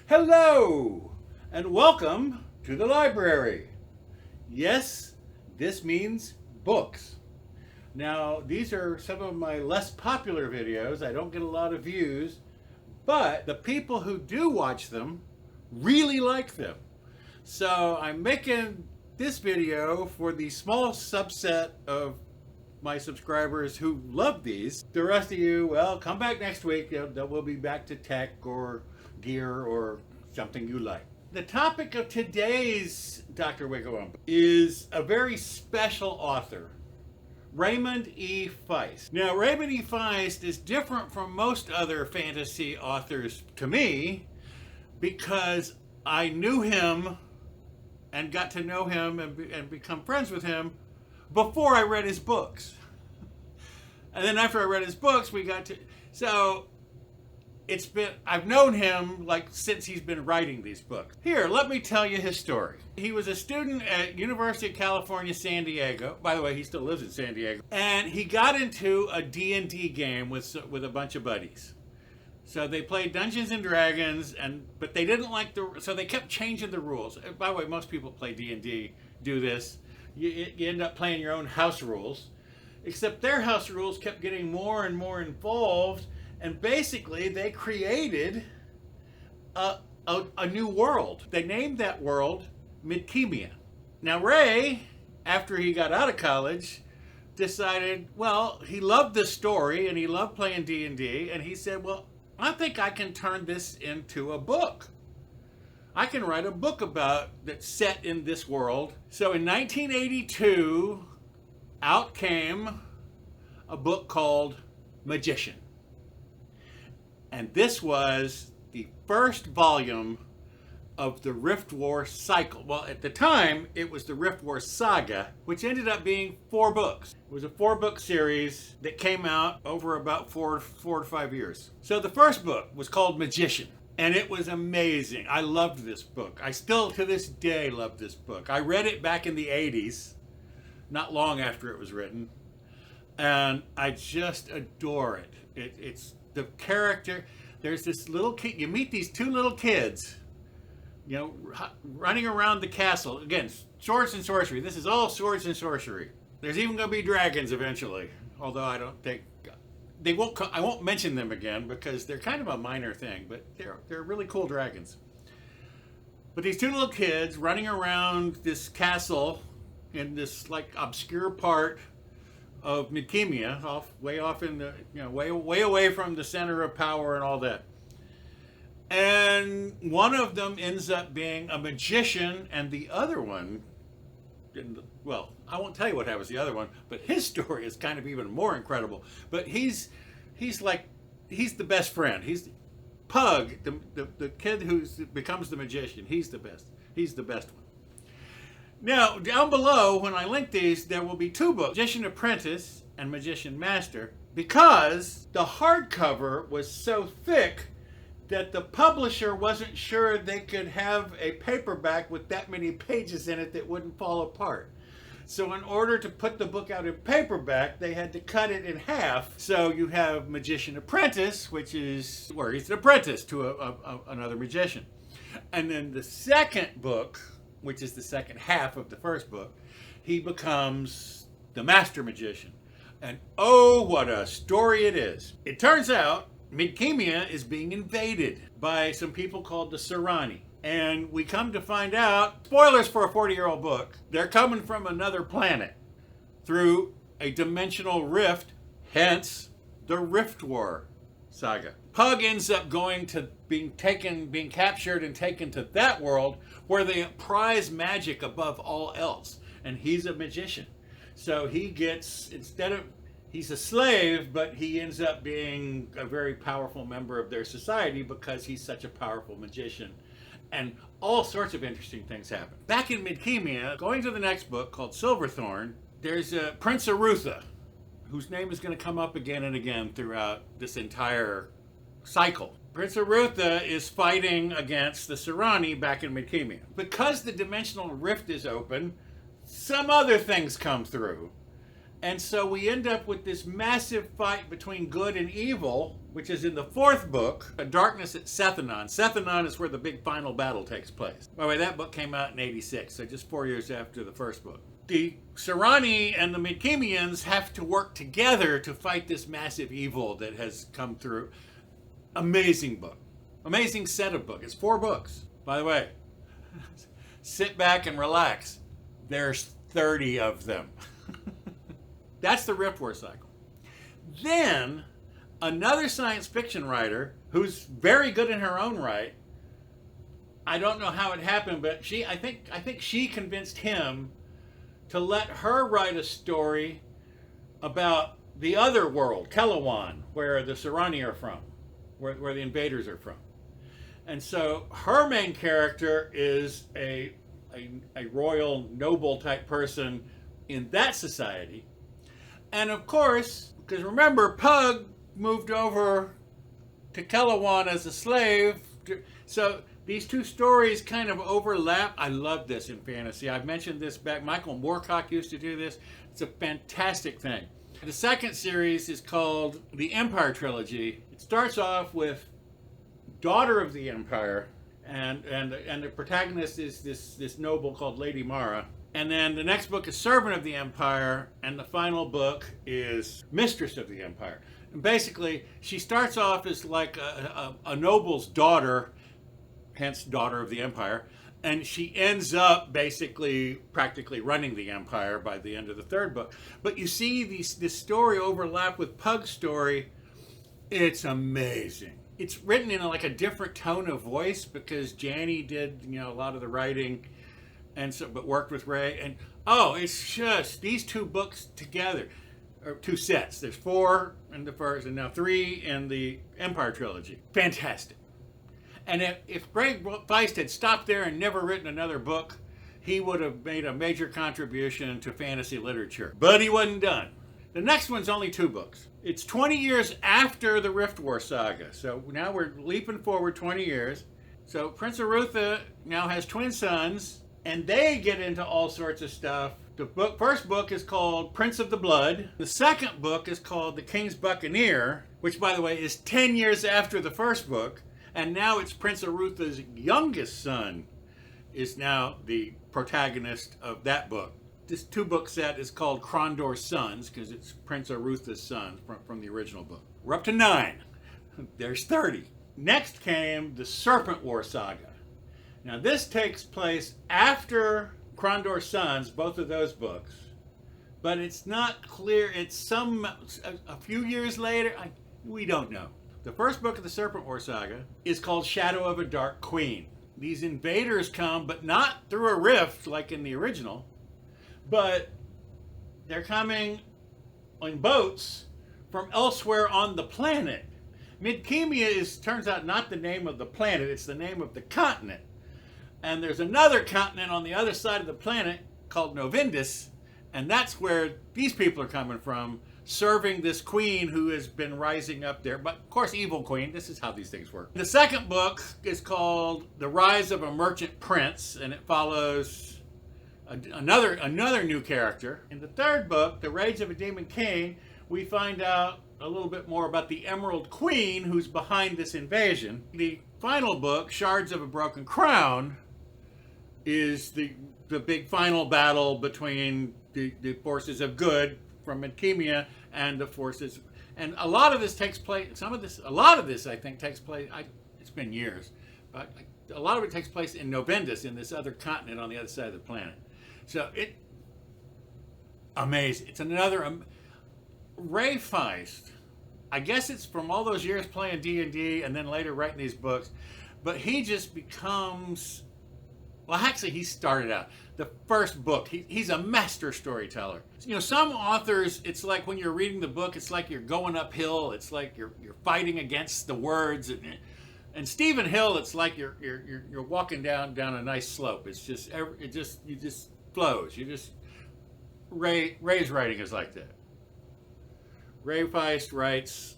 Hello, and welcome to the library. Yes, this means books. Now, these are some of my less popular videos. I don't get a lot of views, but the people who do watch them really like them. So I'm making this video for the small subset of my subscribers who love these. The rest of you, well, come back next week. We'll be back to tech or gear or something you like. The topic of today's Dr. Wigglewump is a very special author, Raymond E. Feist. Now, Raymond E. Feist is different from most other fantasy authors to me because I knew him and got to know him and become friends with him before I read his books. And then after I read his books, so I've known him since he's been writing these books. Here, let me tell you his story. He was a student at University of California, San Diego. By the way, he still lives in San Diego. And he got into a D&D game with a bunch of buddies. So they played Dungeons and Dragons, but they didn't like so they kept changing the rules. By the way, most people play D&D do this. You end up playing your own house rules, except their house rules kept getting more and more involved, and basically they created a new world. They named that world Midkemia. Now Ray, after he got out of college, decided, well, he loved this story and he loved playing D&D, and he said, well, I think I can turn this into a book. I can write a book that's set in this world. So in 1982, out came a book called Magician. And this was the first volume of the Riftwar Cycle. Well, at the time, it was the Riftwar Saga, which ended up being 4 books. It was a 4-book series that came out over about 4 to 5 years. So the first book was called Magician. And it was amazing. I loved this book. I still, to this day, love this book. I read it back in the 80s, not long after it was written. And I just adore it. It's the character. There's this little kid. You meet these 2 little kids, running around the castle. Again, swords and sorcery. This is all swords and sorcery. There's even going to be dragons eventually. Although I don't think... I won't mention them again because they're kind of a minor thing, but they're really cool dragons. But these 2 little kids running around this castle in this obscure part of Midkemia, way off in the way away from the center of power and all that. And one of them ends up being a magician, and the other one, well, I won't tell you what happens to the other one, but his story is kind of even more incredible. But he's the best friend. He's Pug, the kid who becomes the magician. He's the best. He's the best one. Now, down below, when I link these, there will be 2 books, Magician Apprentice and Magician Master, because the hardcover was so thick that the publisher wasn't sure they could have a paperback with that many pages in it that wouldn't fall apart. So in order to put the book out in paperback, they had to cut it in half. So you have Magician Apprentice, which is where he's an apprentice to another magician. And then the second book, which is the second half of the first book, he becomes the Master Magician. And oh, what a story it is. It turns out Midkemia is being invaded by some people called the Serani. And we come to find out, spoilers for a 40-year-old book, they're coming from another planet through a dimensional rift, hence the Riftwar Saga. Pug ends up being captured and taken to that world where they prize magic above all else. And he's a magician. So he gets, he's a slave, but he ends up being a very powerful member of their society because he's such a powerful magician. And all sorts of interesting things happen. Back in Midkemia, going to the next book called Silverthorn, there's Prince Arutha, whose name is going to come up again and again throughout this entire cycle. Prince Arutha is fighting against the Serani back in Midkemia. Because the dimensional rift is open, some other things come through. And so we end up with this massive fight between good and evil, which is in the 4th book, Darkness at Sethanon. Sethanon is where the big final battle takes place. By the way, that book came out in 86, so just 4 years after the first book. The Serani and the Midkemians have to work together to fight this massive evil that has come through. Amazing book. Amazing set of books. It's 4 books. By the way, sit back and relax. There's 30 of them. That's the Riftwar Cycle. Then, another science fiction writer who's very good in her own right, I don't know how it happened, but I think she convinced him to let her write a story about the other world, Kelawan, where the Serani are from, where the invaders are from. And so her main character is a royal noble type person in that society. And of course, because remember, Pug moved over to Kelawan as a slave. So these two stories kind of overlap. I love this in fantasy. I've mentioned this back. Michael Moorcock used to do this. It's a fantastic thing. The second series is called the Empire Trilogy. It starts off with Daughter of the Empire, and the protagonist is this noble called Lady Mara. And then the next book is Servant of the Empire, and the final book is Mistress of the Empire. And basically, she starts off as like a noble's daughter, hence Daughter of the Empire, and she ends up basically practically running the empire by the end of the 3rd book. But you see this story overlap with Pug's story. It's amazing. It's written in like a different tone of voice because Janny did, a lot of the writing, and so but worked with Ray. And it's just these 2 books together, or 2 sets. There's 4 in the first, and now 3 in the Empire Trilogy. Fantastic. And if Ray Feist had stopped there and never written another book, he would have made a major contribution to fantasy literature. But he wasn't done. The next one's only 2 books. It's 20 years after the Riftwar Saga. So now we're leaping forward 20 years. So Prince Arutha now has twin sons, and they get into all sorts of stuff. The first book is called Prince of the Blood. The second book is called The King's Buccaneer, which, by the way, is 10 years after the first book. And now it's Prince Arutha's youngest son is now the protagonist of that book. This 2-book set is called Krondor's Sons because it's Prince Arutha's son from the original book. We're up to 9. There's 30. Next came the Serpentwar Saga. Now this takes place after Krondor's Sons, both of those books, but it's not clear. It's a few years later. We don't know. The first book of the Serpentwar Saga is called Shadow of a Dark Queen. These invaders come, but not through a rift like in the original, but they're coming on boats from elsewhere on the planet. Midkemia turns out not the name of the planet, it's the name of the continent. And there's another continent on the other side of the planet called Novindus, and that's where these people are coming from, serving this queen who has been rising up there. But of course, evil queen. This is how these things work. The second book is called The Rise of a Merchant Prince, and it follows another new character. In the 3rd book, The Rage of a Demon King, we find out a little bit more about the Emerald Queen who's behind this invasion. The final book, Shards of a Broken Crown, is the big final battle between the forces of good from Midkemia and the forces, and a lot of this takes place. A lot of this I think takes place. It's been years, but a lot of it takes place in Novindus, in this other continent on the other side of the planet. So amazing. It's another Ray Feist. I guess it's from all those years playing D&D and then later writing these books, but he just becomes. Well, actually, he started out. The first book, he's a master storyteller. Some authors, it's like when you're reading the book, it's like you're going uphill. It's like you're fighting against the words. And Stephen Hill, it's like you're walking down a nice slope. It just flows. Ray's writing is like that. Ray Feist writes.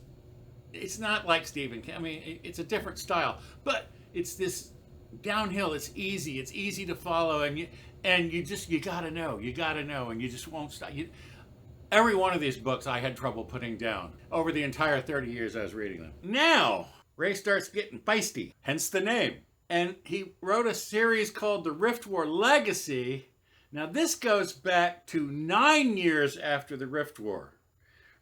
It's not like Stephen King. I mean, it's a different style, but it's this. Downhill, it's easy to follow, and you gotta know, and you just won't stop. Every one of these books I had trouble putting down over the entire 30 years I was reading them. Now, Ray starts getting feisty, hence the name. And he wrote a series called the Riftwar Legacy. Now this goes back to 9 years after the Rift War.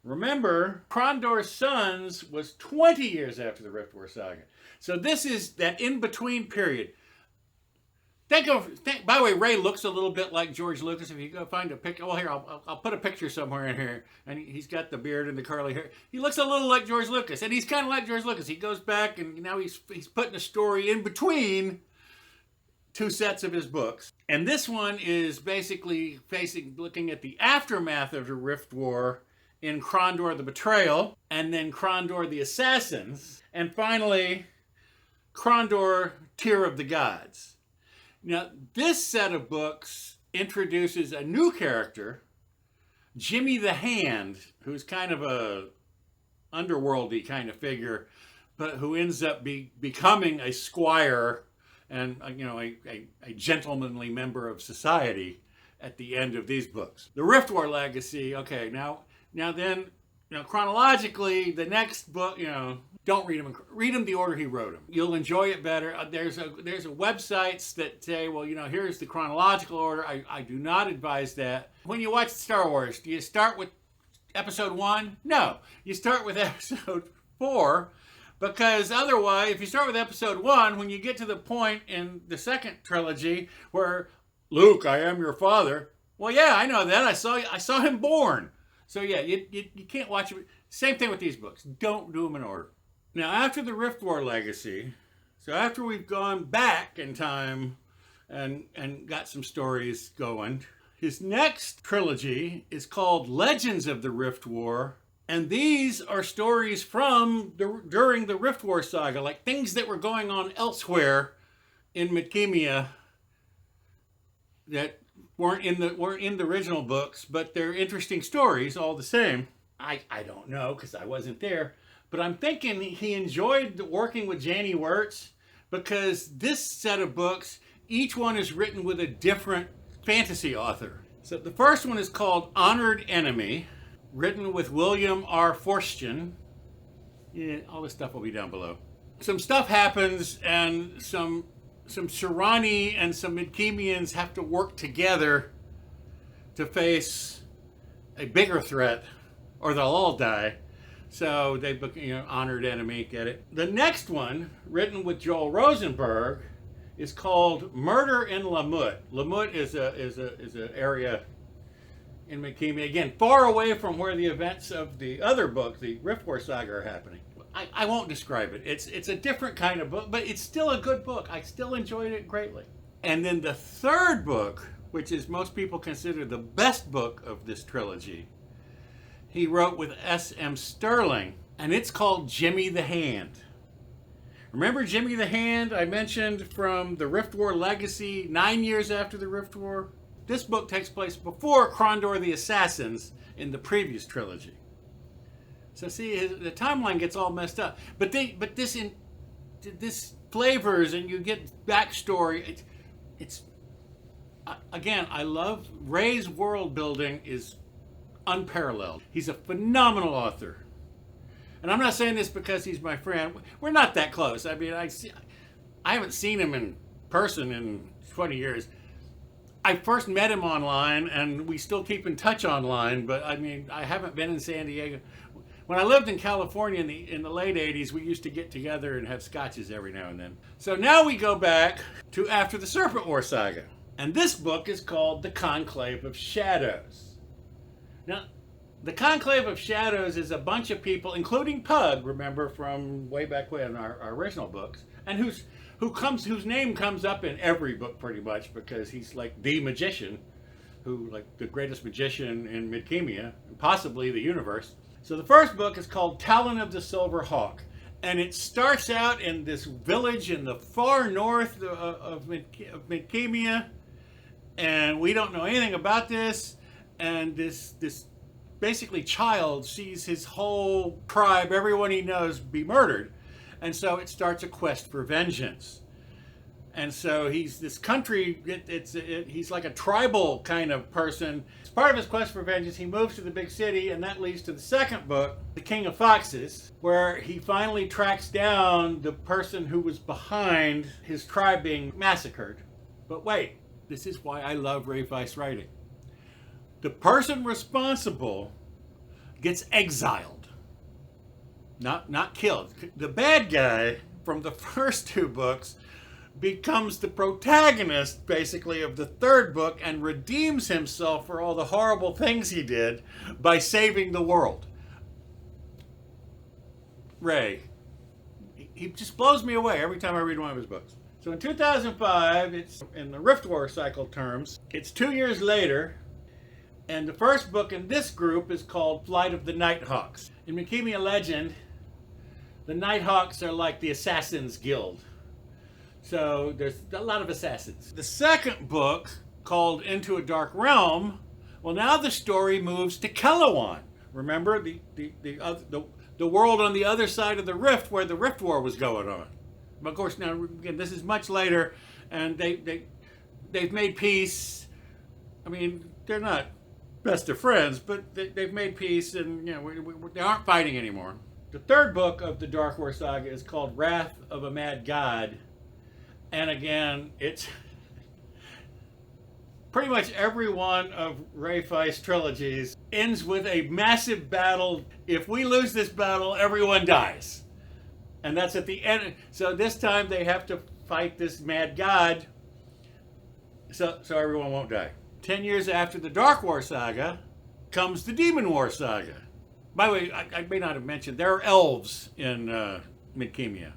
Remember, Krondor's Sons was 20 years after the Riftwar Saga. So this is that in-between period. By the way, Ray looks a little bit like George Lucas. If you go find a picture, well, here, I'll put a picture somewhere in here. And he's got the beard and the curly hair. He looks a little like George Lucas. And he's kind of like George Lucas. He goes back and now he's putting a story in between two sets of his books. And this one is basically looking at the aftermath of the Rift War in Krondor the Betrayal, and then Krondor the Assassins, and finally Krondor Tear of the Gods. Now, this set of books introduces a new character, Jimmy the Hand, who's kind of a underworldy kind of figure, but who ends up becoming a squire and a gentlemanly member of society at the end of these books. The Riftwar Legacy, okay, now then, chronologically, the next book, don't read them. Read them the order he wrote them. You'll enjoy it better. There's a websites that say, well, here's the chronological order. I do not advise that. When you watch Star Wars, do you start with episode 1? No. You start with episode 4, because otherwise, if you start with episode 1, when you get to the point in the second trilogy where, Luke, I am your father. Well, yeah, I know that. I saw him born. So yeah, you can't watch it. Same thing with these books. Don't do them in order. Now, after the Riftwar Legacy, so after we've gone back in time and got some stories going, his next trilogy is called Legends of the Rift War, and these are stories from during the Riftwar Saga, like things that were going on elsewhere in Midkemia that weren't in the original books, but they're interesting stories all the same. I don't know because I wasn't there. But I'm thinking he enjoyed working with Janny Wurts, because this set of books, each one is written with a different fantasy author. So the first one is called Honored Enemy, written with William R. Forstchen. Yeah, all this stuff will be down below. Some stuff happens and some Serani and some Midkemians have to work together to face a bigger threat, or they'll all die. So they, Honored Enemy, get it? The next one, written with Joel Rosenberg, is called Murder in Lamut. Lamut is an area in Midkemia, again, far away from where the events of the other book, the Riftwar Saga, are happening. I won't describe it. It's a different kind of book, but it's still a good book. I still enjoyed it greatly. And then the third book, which is most people consider the best book of this trilogy, he wrote with S.M. Sterling, and it's called Jimmy the Hand. Remember Jimmy the Hand I mentioned from the Riftwar Legacy, 9 years after the Rift War? This book takes place before Krondor the Assassins in the previous trilogy. So see, the timeline gets all messed up. But this flavors, and you get backstory. Again, I love Ray's world building is unparalleled. He's a phenomenal author. And I'm not saying this because he's my friend. We're not that close. I mean, I haven't seen him in person in 20 years. I first met him online, and we still keep in touch online, but I mean, I haven't been in San Diego. When I lived in California in the late 80s, we used to get together and have scotches every now and then. So now we go back to after the Serpentwar Saga. And this book is called The Conclave of Shadows. Now, The Conclave of Shadows is a bunch of people, including Pug, remember, from way back when, our original books, and whose name comes up in every book pretty much, because he's like the magician, like the greatest magician in Midkemia, possibly the universe. So the first book is called Talon of the Silver Hawk, and it starts out in this village in the far north of Midkemia, and we don't know anything about this, and this basically child sees his whole tribe, everyone he knows, be murdered, and so it starts a quest for vengeance. And so he's this country, he's like a tribal kind of person. part of his quest for vengeance, he moves to the big city, and that leads to the second book, The King of Foxes, where he finally tracks down the person who was behind his tribe being massacred. But wait, this is why I love Ray Feist writing. The person responsible gets exiled. Not killed. The bad guy from the first two books becomes the protagonist, basically, of the third book and redeems himself for all the horrible things he did by saving the world. Ray, he just blows me away every time I read one of his books. So in 2005, it's in the Riftwar Cycle terms, it's 2 years later, and the first book in this group is called Flight of the Nighthawks. In Midkemia legend, the Nighthawks are like the Assassin's Guild. So there's a lot of assassins. The second book, called Into a Dark Realm, well, now the story moves to Kelowon. Remember the world on the other side of the rift where the Rift War was going on. But of course, now again, this is much later, and they've made peace. I mean, they're not best of friends, but they've made peace, and they aren't fighting anymore. The third book of the Darkwar Saga is called Wrath of a Mad God. And again, it's pretty much every one of Ray Feist's trilogies ends with a massive battle. If we lose this battle, everyone dies. And that's at the end. So this time they have to fight this mad god so everyone won't die. 10 years after the Darkwar Saga comes the Demonwar Saga. By the way, I may not have mentioned, there are elves in Midkemia.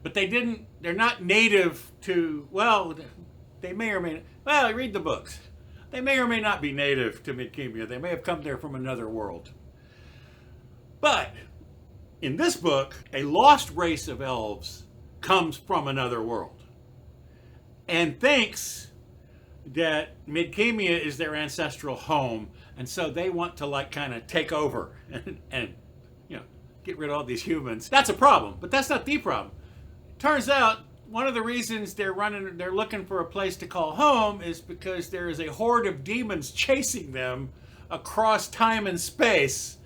But they're not native to, well, they may or may not, well, read the books. They may or may not be native to Midkemia. They may have come there from another world. But in this book, a lost race of elves comes from another world and thinks that Midkemia is their ancestral home. And so they want to kind of take over and get rid of all these humans. That's a problem, but that's not the problem. Turns out one of the reasons they're looking for a place to call home is because there is a horde of demons chasing them across time and space.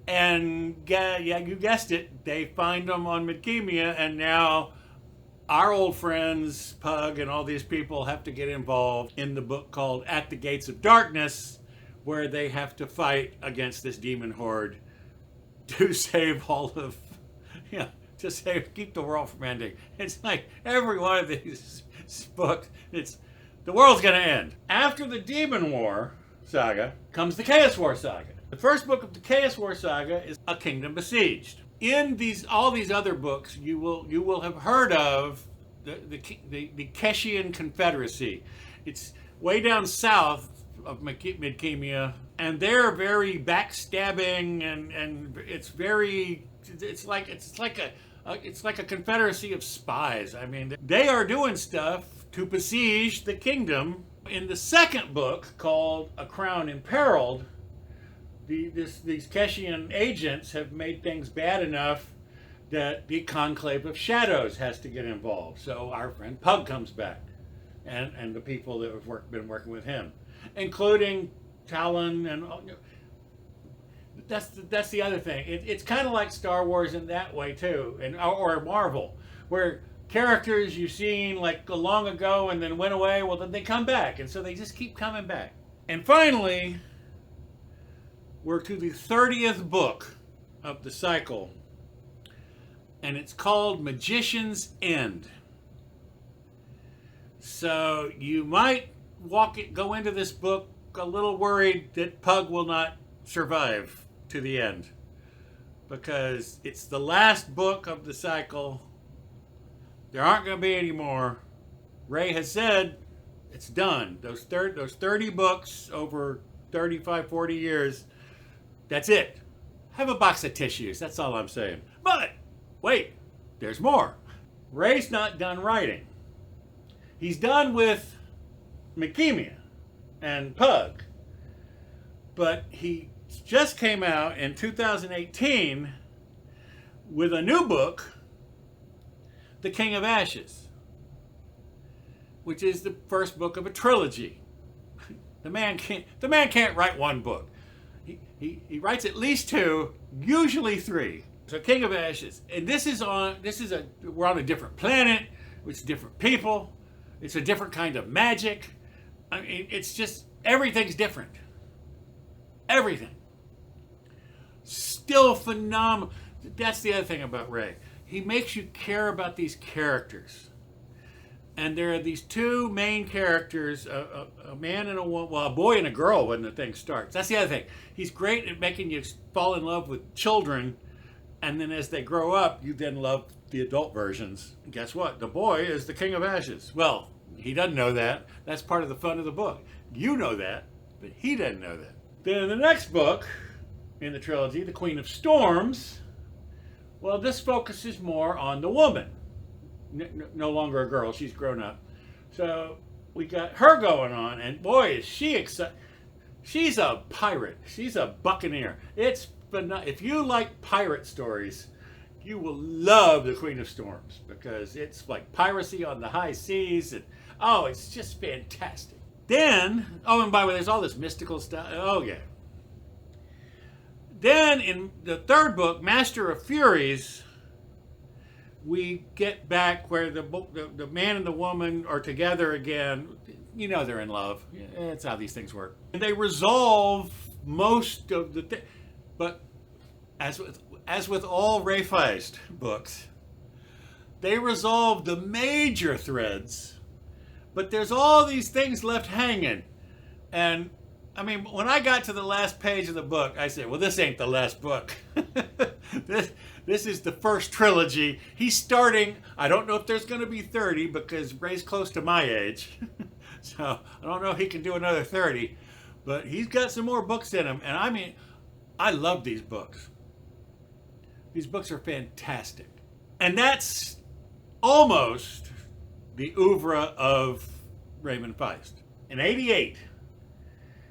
And yeah, you guessed it, they find them on Midkemia, and now our old friends, Pug and all these people, have to get involved in the book called At the Gates of Darkness, where they have to fight against this demon horde to save all of, keep the world from ending. It's like every one of these books, the world's going to end. After the Demonwar Saga comes the Chaoswar Saga. The first book of the Chaoswar Saga is A Kingdom Besieged. In all these other books, you will have heard of the Keshian Confederacy. It's way down south of Midkemia, and they're very backstabbing, and it's like a confederacy of spies. I mean, they are doing stuff to besiege the kingdom. In the second book, called A Crown Imperiled, these Keshian agents have made things bad enough that the Conclave of Shadows has to get involved. So our friend Pug comes back, and the people that have been working with him, including Talon and all. That's the other thing. It's kind of like Star Wars in that way too, or Marvel, where characters you've seen like long ago and then went away. Well, then they come back, and so they just keep coming back. And finally, we're to the 30th book of the cycle, and it's called Magician's End. So you might go into this book a little worried that Pug will not survive to the end, because it's the last book of the cycle. There aren't going to be any more. Ray has said it's done. Those 30 books over 35, 40 years, that's it. Have a box of tissues. That's all I'm saying. But wait, there's more. Ray's not done writing. He's done with Midkemia and Pug. But he just came out in 2018 with a new book, The King of Ashes, which is the first book of a trilogy. The man can't write one book. He writes at least two, usually three. So King of Ashes, and we're on a different planet. It's different people. It's a different kind of magic. I mean, it's just everything's different. Everything. Still phenomenal. That's the other thing about Ray. He makes you care about these characters. And there are these two main characters, a man and a woman, well, a boy and a girl when the thing starts. That's the other thing. He's great at making you fall in love with children, and then as they grow up, you then love the adult versions. And guess what? The boy is the King of Ashes. Well, he doesn't know that. That's part of the fun of the book. You know that, but he doesn't know that. Then in the next book in the trilogy, The Queen of Storms, well, this focuses more on the woman. No longer a girl, she's grown up. So we got her going on, and boy, is she excited. She's a pirate. She's a buccaneer. If you like pirate stories, you will love The Queen of Storms, because it's like piracy on the high seas, and it's just fantastic. Then, and by the way, there's all this mystical stuff. Oh yeah. Then in the third book, Master of Furies, we get back where the man and the woman are together again. You know they're in love. That's how these things work. And they resolve most of the things. But as with all Ray Feist books, they resolve the major threads. But there's all these things left hanging. And I mean, when I got to the last page of the book, I said, well, this ain't the last book. This is the first trilogy. He's starting, I don't know if there's going to be 30 because Ray's close to my age. So I don't know if he can do another 30. But he's got some more books in him. And I mean, I love these books. These books are fantastic. And that's almost the oeuvre of Raymond Feist. In '88,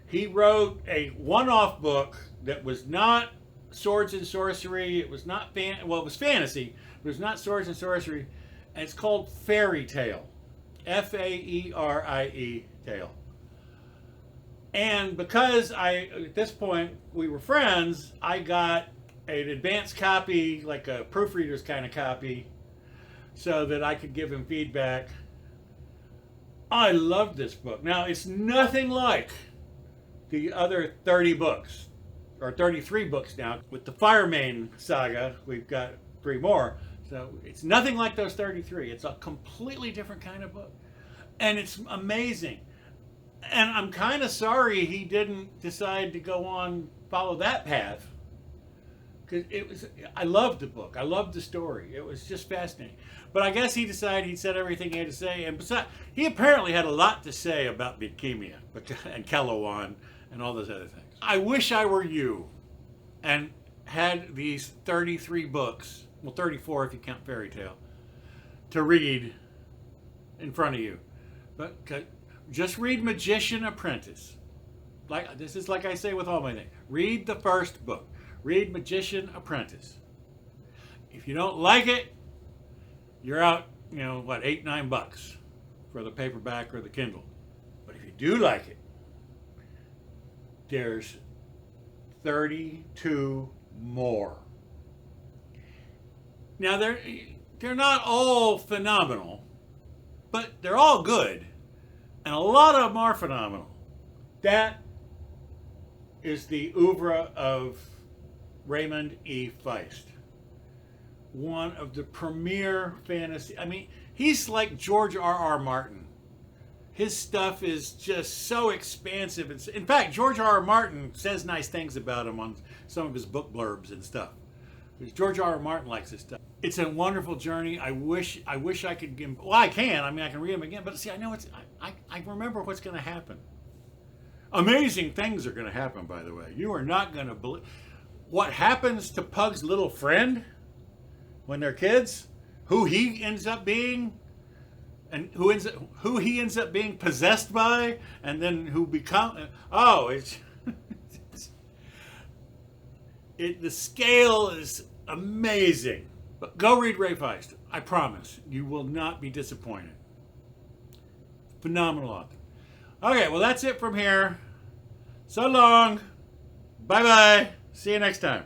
he wrote a one-off book that was not swords and sorcery. It was not it was fantasy, but it was not swords and sorcery. And it's called Faerie Tale. Faerie Tale. And because at this point, we were friends, I got an advanced copy, like a proofreader's kind of copy, so that I could give him feedback. I loved this book. Now, it's nothing like the other 30 books, or 33 books now. With the Firemane Saga, we've got 3 more. So it's nothing like those 33. It's a completely different kind of book. And it's amazing. And I'm kind of sorry he didn't decide to go on, follow that path. Because I loved the book. I loved the story. It was just fascinating. But I guess he decided he'd said everything he had to say. And besides, he apparently had a lot to say about Bikimia and Kellowan and all those other things. I wish I were you and had these 33 books, well, 34 if you count Faerie Tale, to read in front of you. But just read Magician Apprentice. This is like I say with all my things. Read the first book. Read Magician Apprentice. If you don't like it, you're out, $8-9 for the paperback or the Kindle. But if you do like it, there's 32 more. Now, they're not all phenomenal, but they're all good. And a lot of them are phenomenal. That is the oeuvre of Raymond E. Feist. One of the premier fantasy. I mean, he's like George R.R. Martin. His stuff is just so expansive. In fact, George R.R. Martin says nice things about him on some of his book blurbs and stuff. Because George R.R. Martin likes his stuff. It's a wonderful journey. I wish I could give him. Well, I can. I mean, I can read them again. But see, I know I remember what's going to happen. Amazing things are going to happen, by the way. You are not going to believe what happens to Pug's little friend when they're kids, who he ends up being, and who he ends up being possessed by, and then who become. The scale is amazing. But go read Ray Feist. I promise you will not be disappointed. Phenomenal author. Okay, well, that's it from here. So long. Bye-bye. See you next time.